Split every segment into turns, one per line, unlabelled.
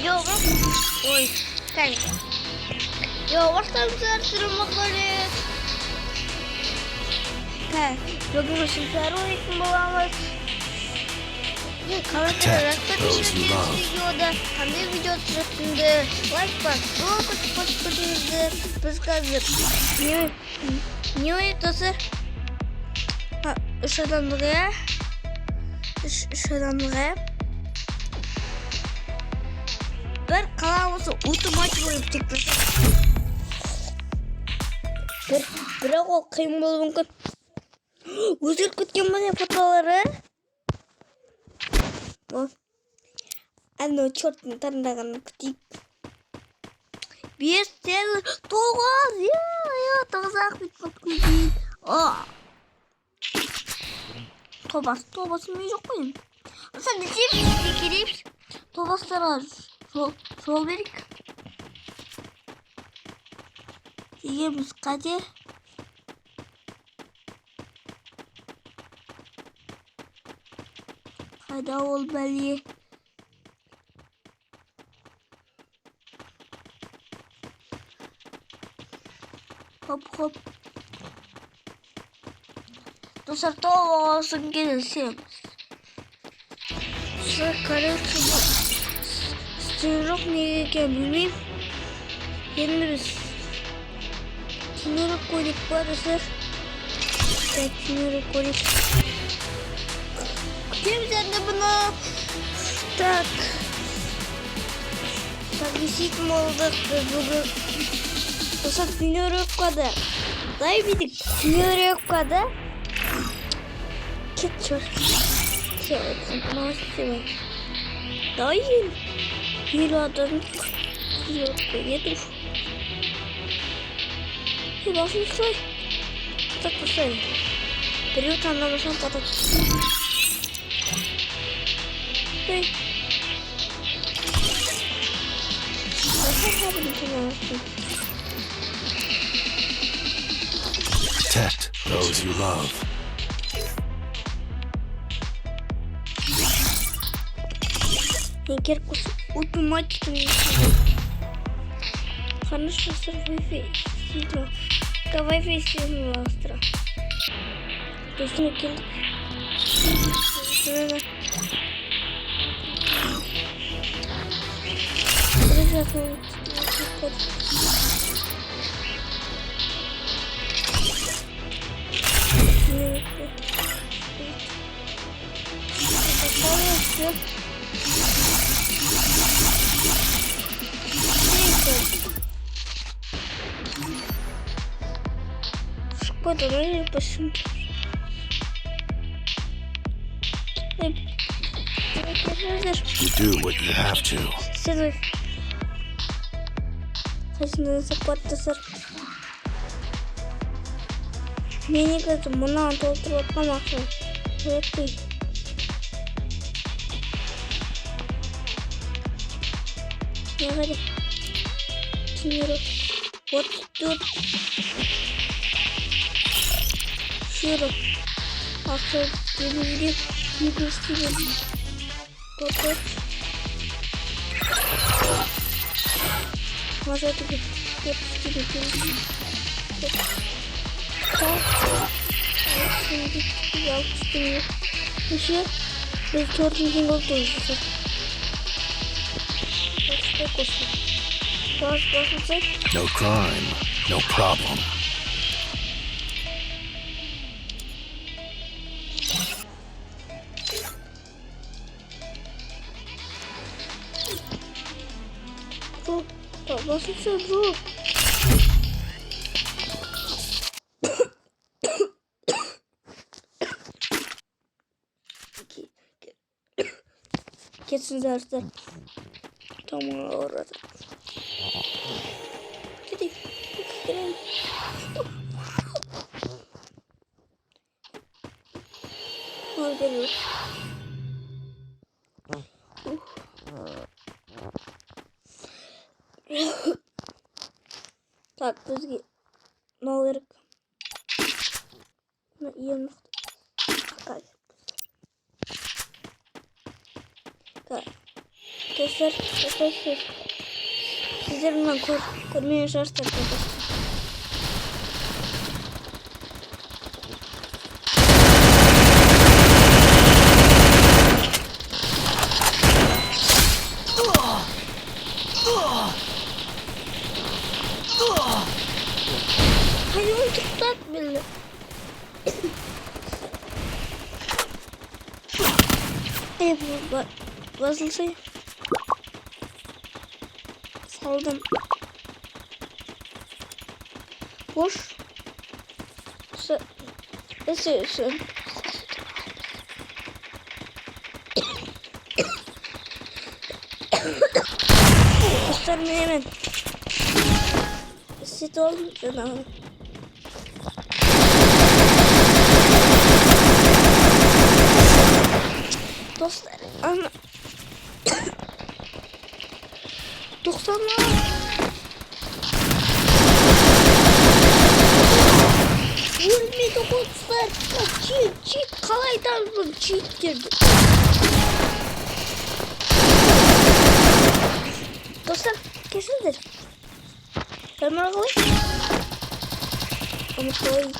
Yo bak. Ой, kanka. Yo baştan sertirim bakalım. He, bugün sertirim babamız. Karakter videoda hangi video çıktığında like bak. Bu kutu biz kazır. Niye oynuyorsun? Ha, şuradan buraya. Şuradan buraya. Bir kalamızı otomatik boyup çıktı. Бірақ ол қиын болуы мүмкін. Өзгеріп кеткен бе фотолары? Анау черттың таңдағанын күтейік. 5 9 9-ақ бүйтіп көзейін. Тобасы мен жоқ қойын. Sen de gireyim. Тобастарға жол берейік. Дегеніміз қате. Қайда ол бәле? Хоп. Достар, тоғасын келесеміз. Короче, жоқ неге екен білмеймін. Енді біз киноры көрейік па, достар? Киноры көрейік. Күтеміз енді бұны. Так, действительно болдық бүгін. Достар, тренировкада. Дай бидік тренировкада. Кет чөр. Давай ел адамын тренировка етіп. Басын сой. Так посой. Біреу таңдамасам патат. Ой.
Protect those you love.
Егер automatik Хорошо, Wi-Fi сильно. Wi-Fi сильно остро. То есть мы кинули. Давай посмотрим.
You do what you have to.
Следуй. Хозяин закладывается. Мне не кажется, мына толтырып отмақшы. Өтпей. Не говори. Тренировка. Вот тут. Şurada. Akşam gelip yıkıştırdım. Kapat. Masaya tıkıp yapıştırdım. Şimdi yapıştırdım. Işığı biz dördüncü olduyuz. Başka koşun. Basın.
No crime, no problem.
Nasıl çocuk? Kesin dersler. Tamam orada. Gidelim. Al geliyor. Так, друзья, новый какая? Так, Dostlar arkadaşlar. Sizler bundan korkmaya yaşarsınız arkadaşlar. Hadi onu tutsak bile. Bu basılsa saldım. Boş. Ne söylüyorsun? Göstermeyi hemen. Sit olmayacak ama. Dostlar ama 90'lar $29 çiğ kalaydan bu çiğ girdi. Dostlar kesindir. Ben bana koy. Ama koy.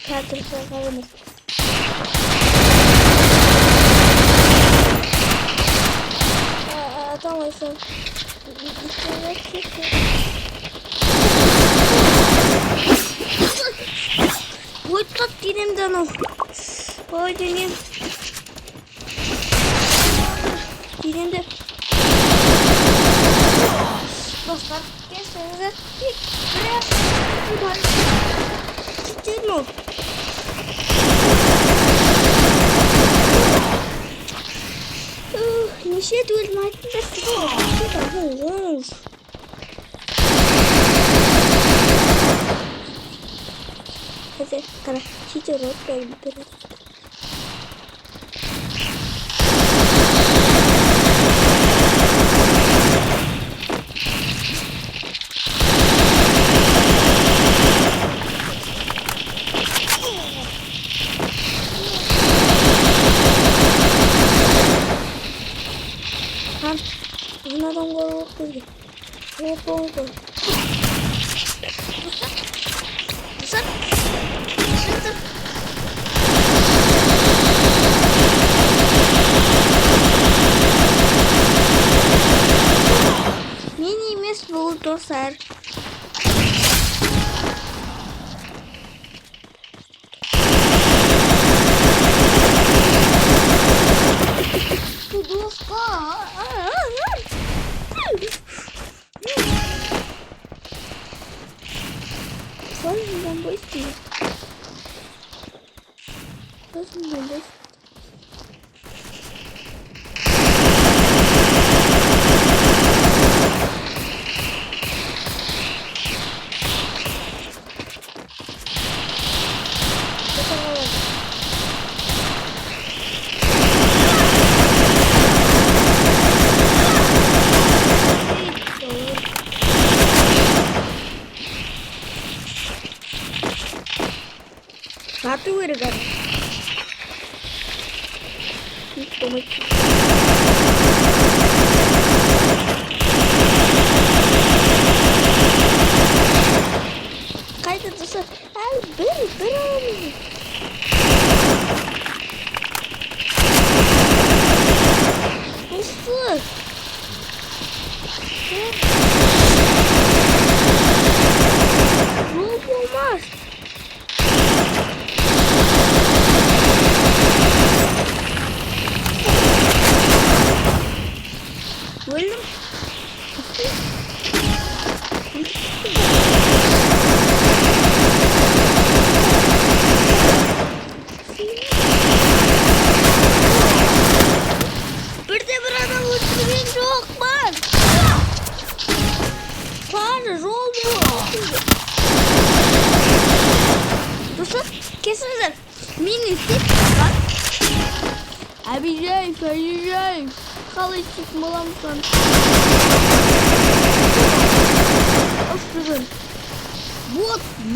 Katil bakalım. Atamaysan. Vurtlat dilimden o. Oy dilim. Dilimde. Dostlar gelsenize. Buraya. Ciddi mi o? Nişe durmaydı da sıkıntı olur. Hadi kana çiçeği böyle bir. Adam gol kızdı. Gol. Sen. Mini mis buldu ser. Ben bu istiyorum. Nasıl ben bu Satu ada kan? Kayak itu sih, ber. Usul. Mas. Oğlum. Bir de burada oturayım çok Kessene rol dostlar kesinler. Mini tip var. Abi Jay. Kalay çıkmalamsan. Aferin.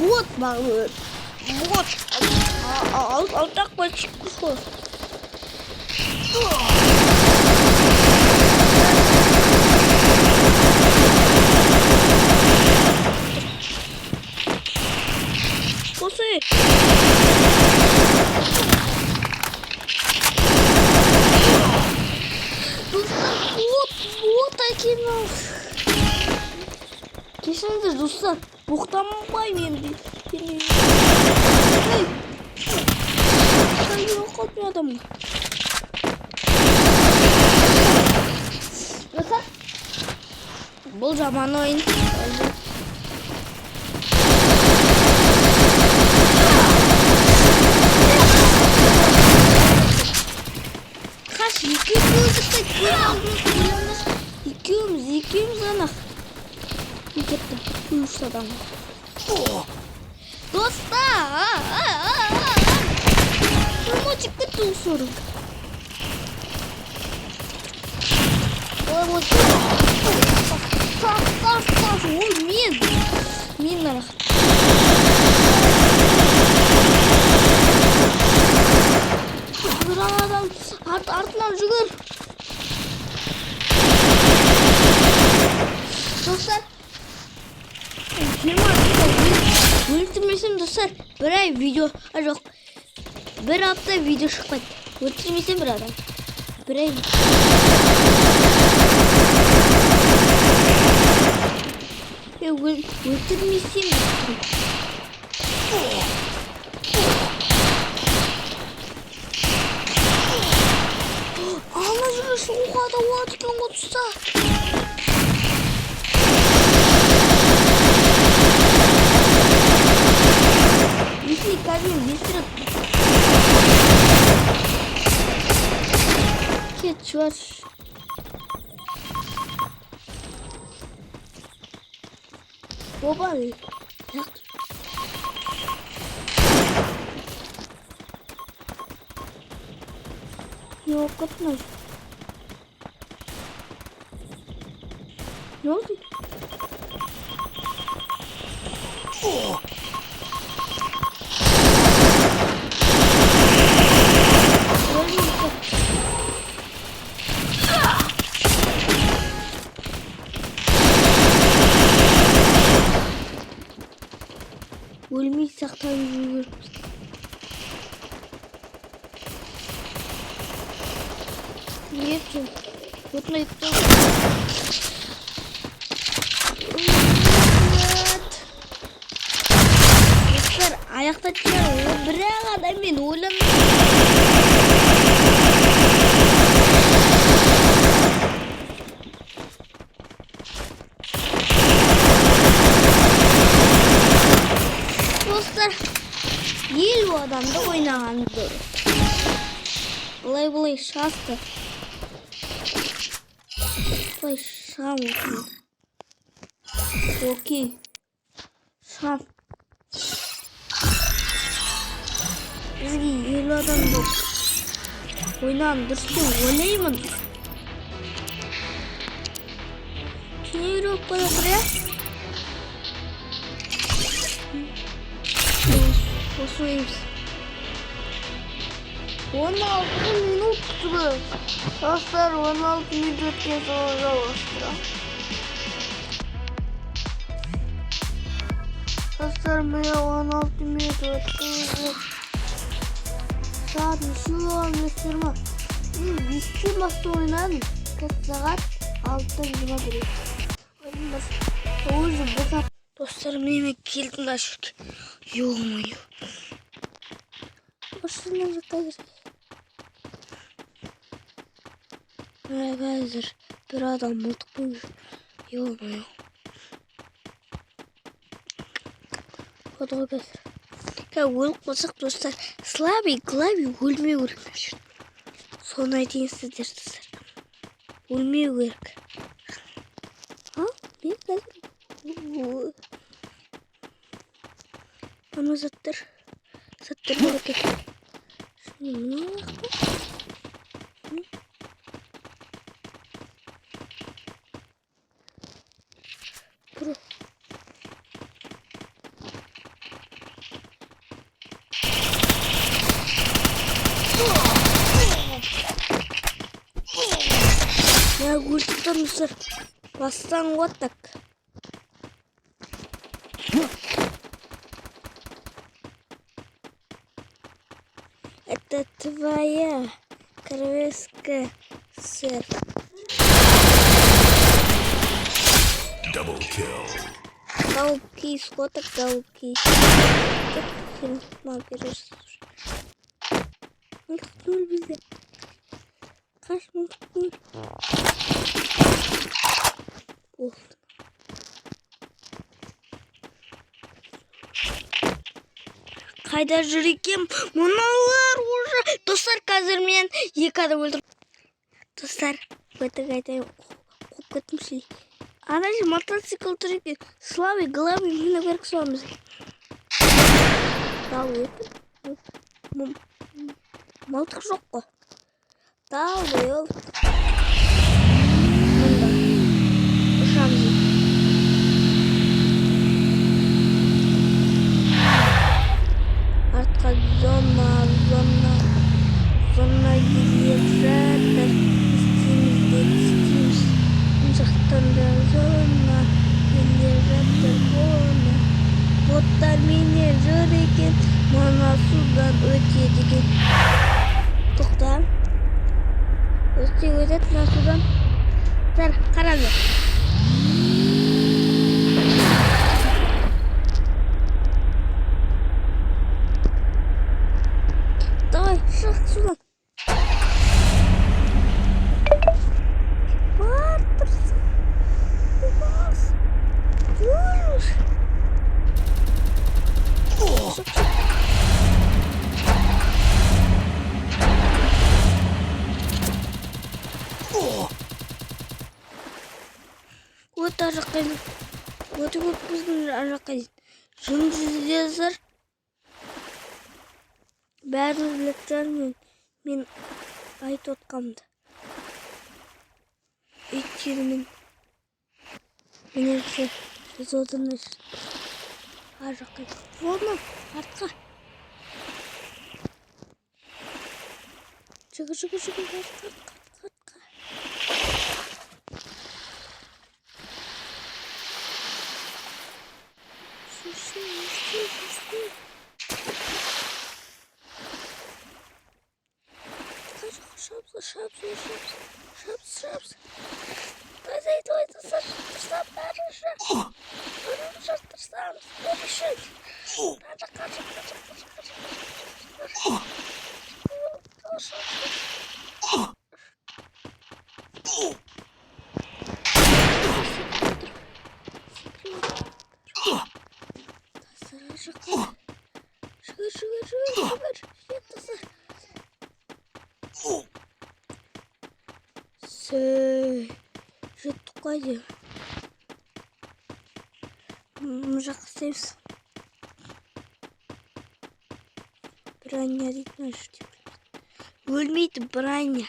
Bot bağlı. Bot. Altak baş çıkmış. Posey. Вот такие нас. Kesinlikle dostlar. Boktan baymayayım diye. Hey. Sen yok olmuyor adamı. Bakın. Bu zaman oyun. Kaç iki gözükte kullanmış. İkimiz ana. Gittim. Uyuş adam. Dostlar. Ama çıktı sorun. Oy min var. Duran adam artlar жүгір. Dostlar. Öldürmesem dostlar. Bir ay video. Yok. Bir hafta video çıkmadı. Öldürmesem bir adam. Bir ay. Öldürmesem. Anlaşılır şu o kadar vaatken tutsa. Если камень быстро. Кетчуаш. Бобали. Так. Yok katmaz. Ne oldu? Ölmeyi saktan yürüyorum. Ne yapacağım? Mutlu ettim. Dostlar ayakta çıkıyor. Bırak adam beni oğlum. Dostlar değil bu adam da oynayan doğru. Bulay şanstı. Bulay şan olsun. Okey. Şan. Bizgi yeni adam bu. Oynayan dursun oynayayım. Niye yürüyor buraya? Basıyoruz. 16 minuttu. Dostlar 16 minutken sonra bastı. Dostlar bana 16 minut oldu. Saat şu an mesela. Biz bastı oynadı. Kaç saat? 6'da duruyor. Oğuzum bu saat. Dostlarım yemek geldim de şükür. Yoğmuyor. Başından yukarı. Arkadaşlar bir adam mutlu. Yoğmuyor. O da olur. Ya olmasak dostlar. Слабый главе өлмеу керек. Соны айтайын сіздер достар. Өлмеу керек. А? Мен қазір Ана заттар бар екен. Мына тұр. Я өлтірдім мұсыр. Бастан оттак. Это твоя королевская сыр.
Double kill.
Галки, скоток галки. Как фильм малкерешь? Мультфильм bizde. Kaç mультфильм? Oldu. Қайда жүр екен? Мыналар уже. Достар, қазір мен екі адам өлтірдім. Достар, өтірік айтайын. Қуып кетіпсіз. Ана же мотоцикл тұр екен. Славы, главы, мен наверх суамыз. Дал екен. Мылтық жоқ қой. Дал ел. Мында. Ұшамыз. Артқа зона келер жатыр. Істейміз. Жақтан да зона келер жатыр оны. Боттар менен жүр екен, мына судан өтеді екен. Тоқта. Өтеді мына судан. Қараңдар. Давай, шық судан. Бар, тұрсын. Бас. Жүр. Вот ажақайын. Вот біздің ажақайын. Жұндыздезір. Бәрі білектер мен айтып отқамды. Өйткені мен менерсе эпизодын ажақайын. Волна, артқа. Шығы, артқа. Шапс. Давай, тырсам, бәріші. Тырсам, бәріші. Жеттік қой деп. Жаққа істейміз. Броня дейтін жүрді. Өлмейді броня.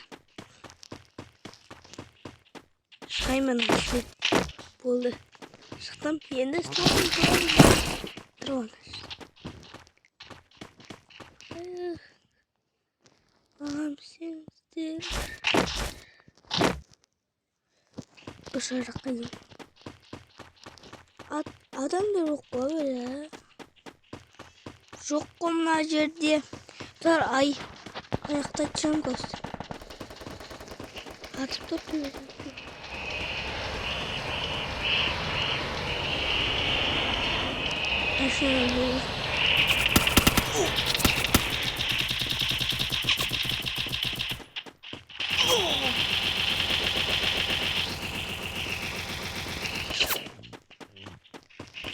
Шайман болды. Шықтым. Енді тұрған. Ағам сеніздер. Ұша жаққа дейін. Адамдар жоқ қой бәрі. Жоқ қой мына жерде. Тұр аяқта чым көзді. Атып тұр. Ашына бұл.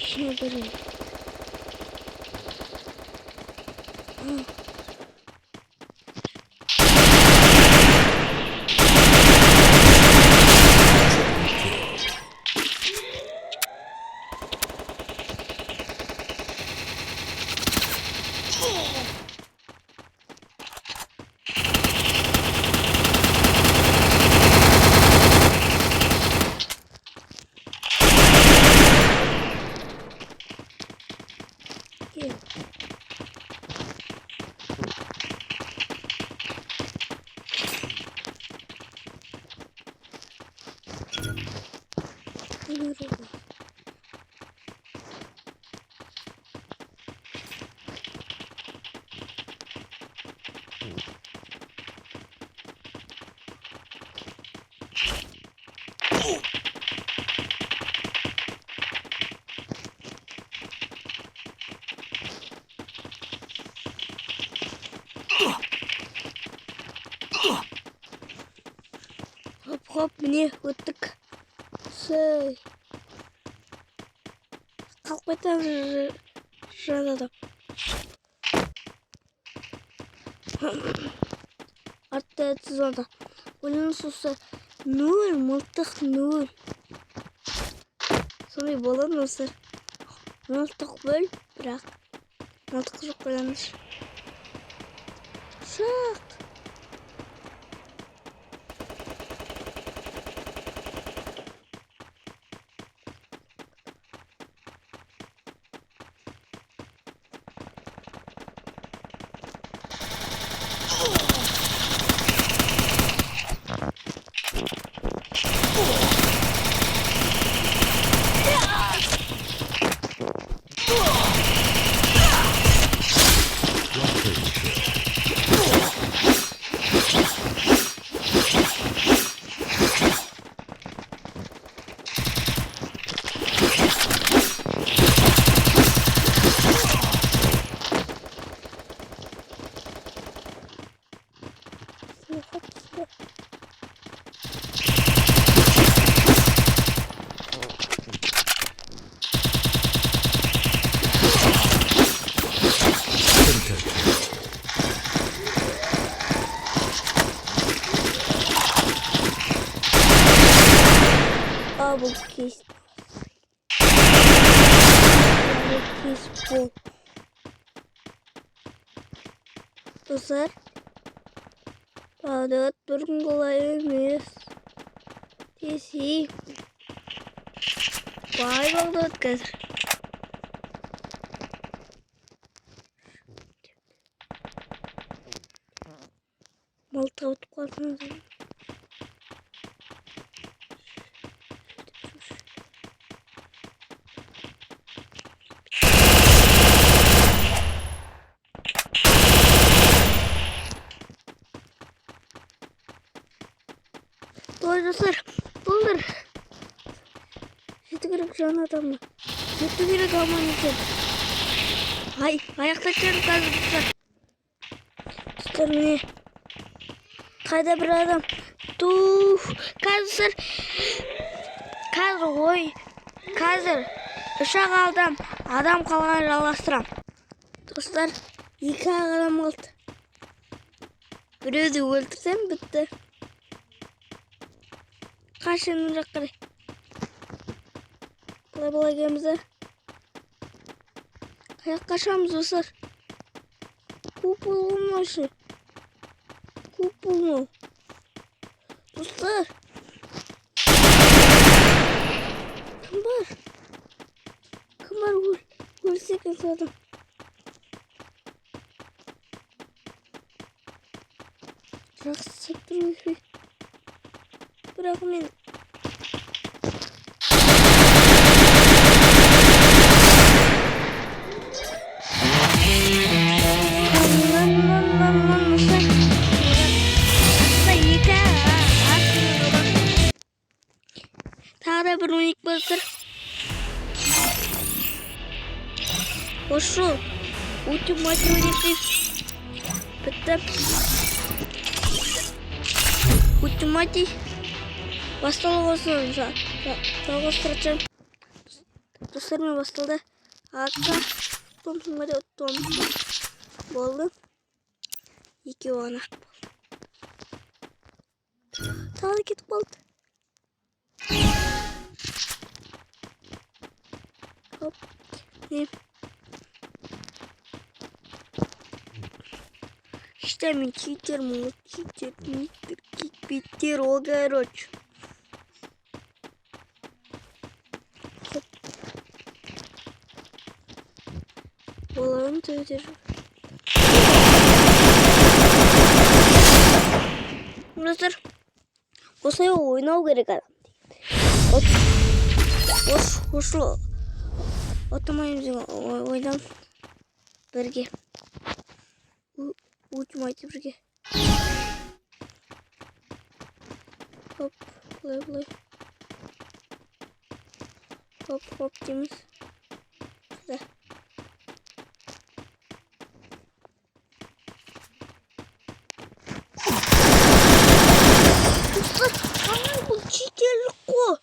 Şunu göreyim. Хоп, міне өттік. Сәй. Қалып қайтамыз жанада. Артта звонда. Оның сосы 0, мылтық 0. Сондай болады осы. Мылтық бөл, бірақ мылтық жоқ қоямыз. Шақ. Bu kez. Bu kez bu. Dostlar. Adet durgun kolay емес. Десей. Бай болды қазір. Мылтық өтіп қалдыңыз. Ой, достар, бұлдар. Жеті керек жан адамы. Жеті керек аман екен. Аяқта жүріп қазір достар. Достар, міне. Қайда бір адам. Туф, қазір. Қазір. Ұшақ алдым. Адам қалған жалғастырам. Достар, 2 адам қалды. Біреуді өлтірсем бітті. Қашының жақ қарай. Бұлай кемізді. Қаяқ қашамыз достар. Көп болмашы. Көп болмау. Достар. Кім бар? Өлсе екен садым. Жақсы тұрмыз. Бірақ мен тағы да бір 12 болсыр. Ошу. Ультиматив ойнатып. Бітті. Ультиматив. Басталу болсын. Жалғастырacağım. Достармен басталды. Ақа. Том. Болды. 2 оғанақ болды. Тағы да кетіп қалды. Хоп. Не? Что мен читермін, кикбиттер, ол короче. Оларын төйдер. Достар, осылай ойнау керек адам. Ошо отамайымыз ойдан бірге ұтмайды бірге. Хоп, бұлай. Хоп дейміз. Да. Бұл читерлік қой.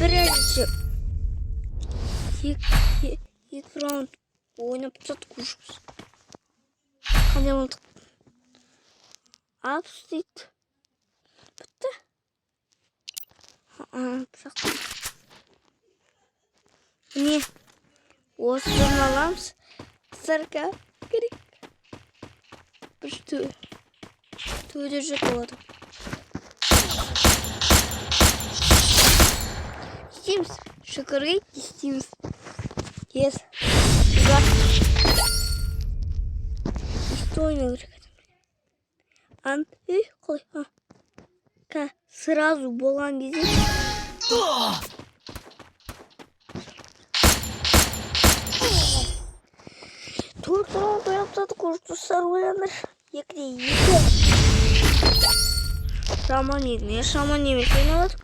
Бірінші екі раунд ойнап тұтатық ұшымыз. Қандай болдық? Алып істейді. Бітті. Пышақты. Міне, осыдан аламыз. Сарка керек. Бір төде жүк болады. Істейміз. Шүкірге істейміз. Ес. Ұзақ. Істі ойна керек. Қалай? Сразу болған кезде. Төрт раунд ойнап тастадық. Достар ойланыр. 2-2. Шаман емес ойнадық.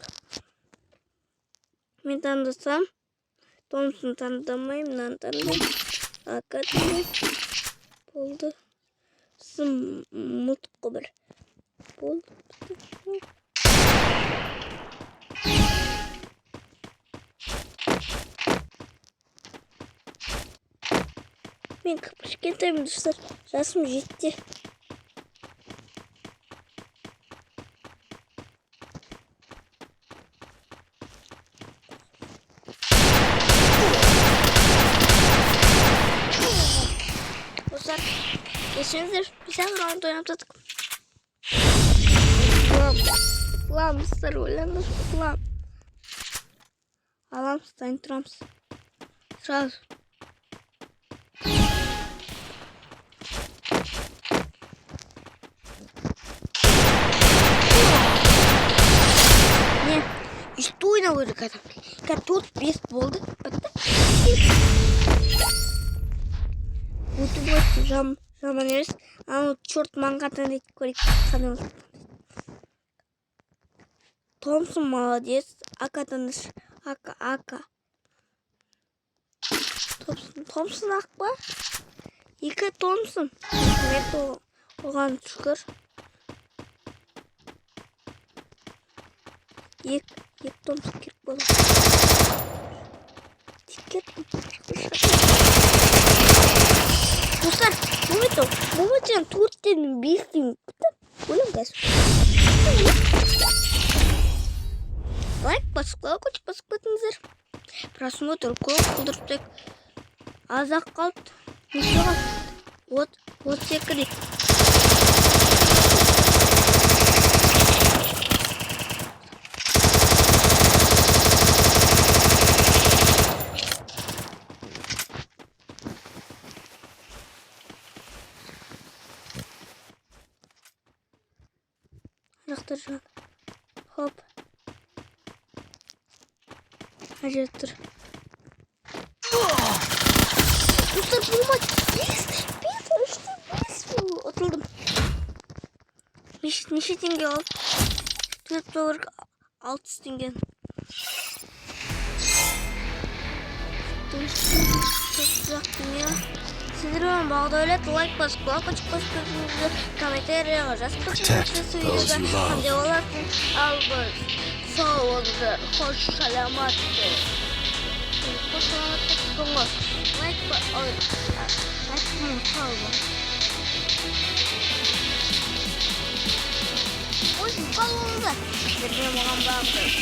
Мен таңдасам, Томпсон таңдамаймын, мынаны таңдаймын. Ака таңдаймын. Болды. Сым мұтқы бір. Болды. Мен кішкентаймын, достар. Жасым жетті. Geçenizdir güzel round oynadık. Ulan mısır oylanır. Ulan. Alam Stein Trumps. Сразу. Не, и что на вырыка там? Как тут без болды. Вот жаман емес. Аны чорт маңғатан дейді көрейік. Томпсон молодец. Ака таныш. Ака. Томпсон ақ па? 2 Томпсон. Оған шүкір. 2 Томпсон керек болды. Dostlar, Mehmetcan Turt'ten bildiğim oğlum gaz. Лайк, подсказку, подсказку. Просмотр, колдыртек. Азақ қалды. Нешеға? Вот секірек. Жақтыр жақ. Хоп. Ажыр тұр. Достар, болмайды. Бес. Отылдым. Неше теңге алып? $4 6 теңге. Тұрақ теңге. Сіздермен бағдайлет, лайк басып, колокольчик комментарияға жазып тұрсыңыздар, қандай боласың, ал біз сау болыңыздар, хош саламатты. Хош саламатты тұтыңыз. Лайк басып, сау бол. Ой, сау болыңыздар. Сіздермен оған бағдайлет.